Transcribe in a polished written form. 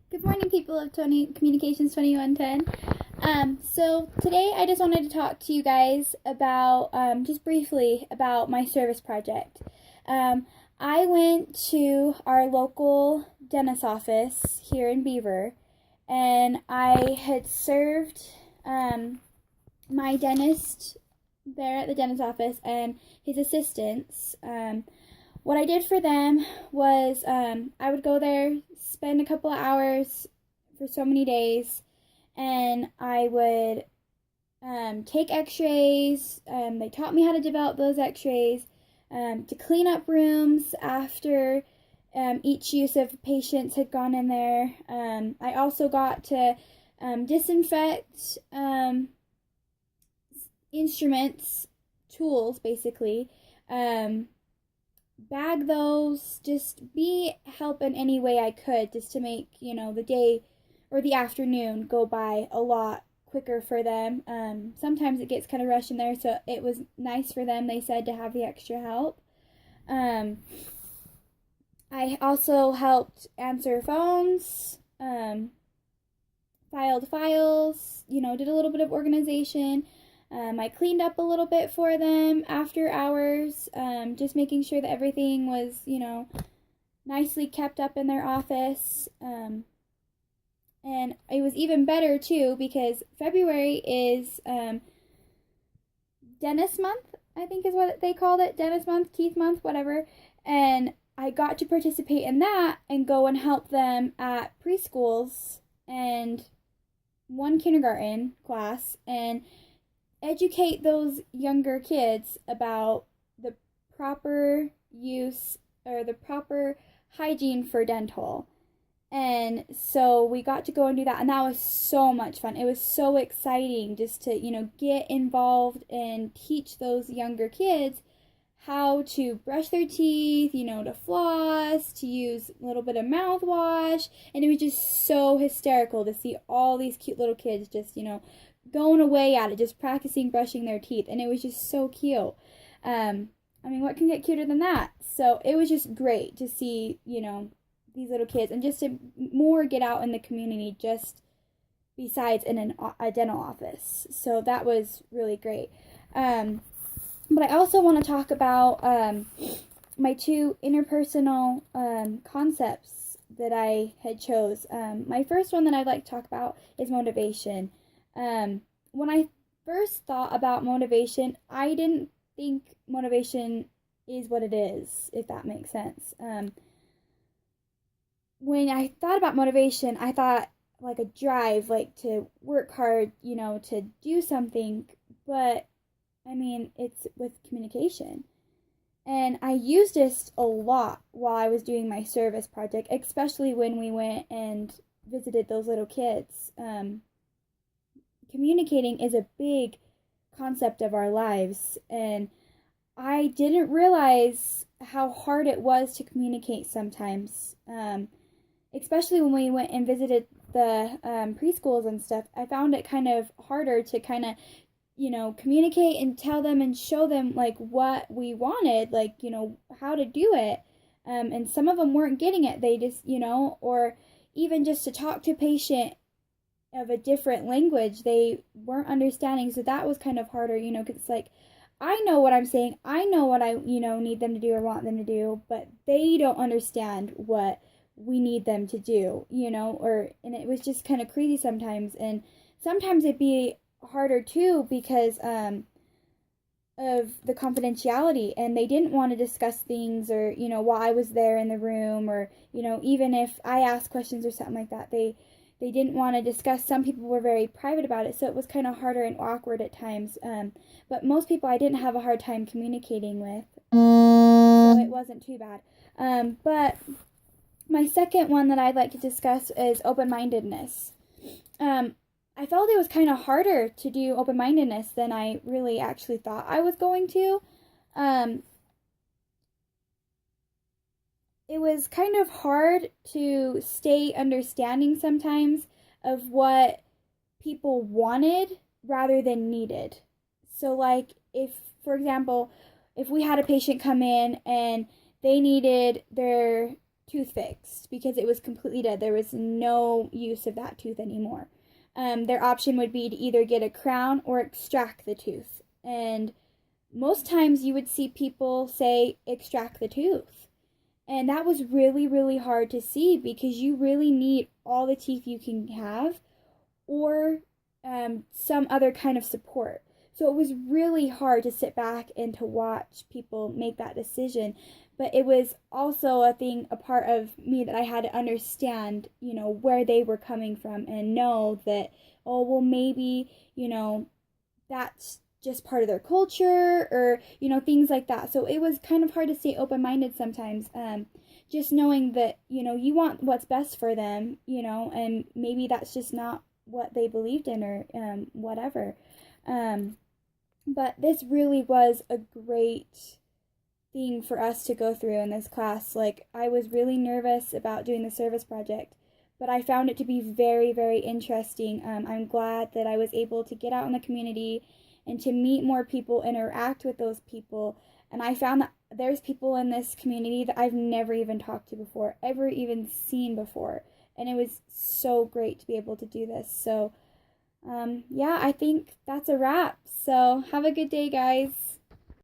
Good morning, people of Communications 2110. So today I just wanted to talk to you guys about, just briefly, about my service project. I went to our local dentist office here in Beaver, and I had served my dentist there at the dentist office and his assistants. What I did for them was I would go there, spend a couple of hours for so many days, and I would take x-rays. They taught me how to develop those x-rays, to clean up rooms after each use of patients had gone in there. I also got to disinfect instruments, tools basically, bag those, just help in any way I could, just to make, the day or the afternoon go by a lot quicker for them. Sometimes it gets kind of rushed in there, so it was nice for them, they said, to have the extra help. I also helped answer phones, filed files, did a little bit of organization. I cleaned up a little bit for them after hours, just making sure that everything was, nicely kept up in their office. And it was even better, too, because February is dentist month, I think is what they called it. Dentist month, teeth month, whatever. And I got to participate in that and go and help them at preschools and one kindergarten class and educate those younger kids about the proper use or the proper hygiene for dental. And so we got to go and do that, and that was so much fun. It was so exciting just to, get involved and teach those younger kids how to brush their teeth, to floss, to use a little bit of mouthwash. And it was just so hysterical to see all these cute little kids just, going away at it, just practicing brushing their teeth. And it was just so cute. What can get cuter than that? So it was just great to see, these little kids, and just to more get out in the community, just besides in a dental office. So that was really great. But I also want to talk about my two interpersonal concepts that I had chose. My first one that I'd like to talk about is motivation. When I first thought about motivation, I didn't think motivation is what it is, if that makes sense. When I thought about motivation, I thought like a drive, like to work hard, to do something. But it's with communication. And I used this a lot while I was doing my service project, especially when we went and visited those little kids. Communicating is a big concept of our lives, and I didn't realize how hard it was to communicate sometimes. Especially when we went and visited the preschools and stuff, I found it kind of harder to kind of, communicate and tell them and show them like what we wanted, like, how to do it. And some of them weren't getting it. They just, or even just to talk to a patient of a different language, they weren't understanding. So that was kind of harder, because it's like, I know what I'm saying. I know what I, need them to do or want them to do, but they don't understand what we need them to do, and it was just kind of crazy sometimes. And sometimes it'd be harder too because of the confidentiality, and they didn't want to discuss things, or while I was there in the room, or even if I asked questions or something like that, they didn't want to discuss. Some people were very private about it, so it was kind of harder and awkward at times. But most people I didn't have a hard time communicating with, so it wasn't too bad. But my second one that I'd like to discuss is open-mindedness. I felt it was kind of harder to do open-mindedness than I really actually thought I was going to. It was kind of hard to stay understanding sometimes of what people wanted rather than needed. So like if, for example, if we had a patient come in and they needed their tooth fixed because it was completely dead. There was no use of that tooth anymore. Their option would be to either get a crown or extract the tooth. And most times you would see people say, extract the tooth. And that was really, really hard to see because you really need all the teeth you can have or some other kind of support. So it was really hard to sit back and to watch people make that decision. But it was also a part of me that I had to understand, where they were coming from and know that, oh, well, maybe, that's just part of their culture or, things like that. So it was kind of hard to stay open-minded sometimes. Just knowing that, you want what's best for them, and maybe that's just not what they believed in or whatever. But this really was a great thing for us to go through in this class. Like, I was really nervous about doing the service project, but I found it to be very, very interesting. I'm glad that I was able to get out in the community and to meet more people, interact with those people. And I found that there's people in this community that I've never even talked to before, ever even seen before. And it was so great to be able to do this. So, yeah, I think that's a wrap. So have a good day, guys.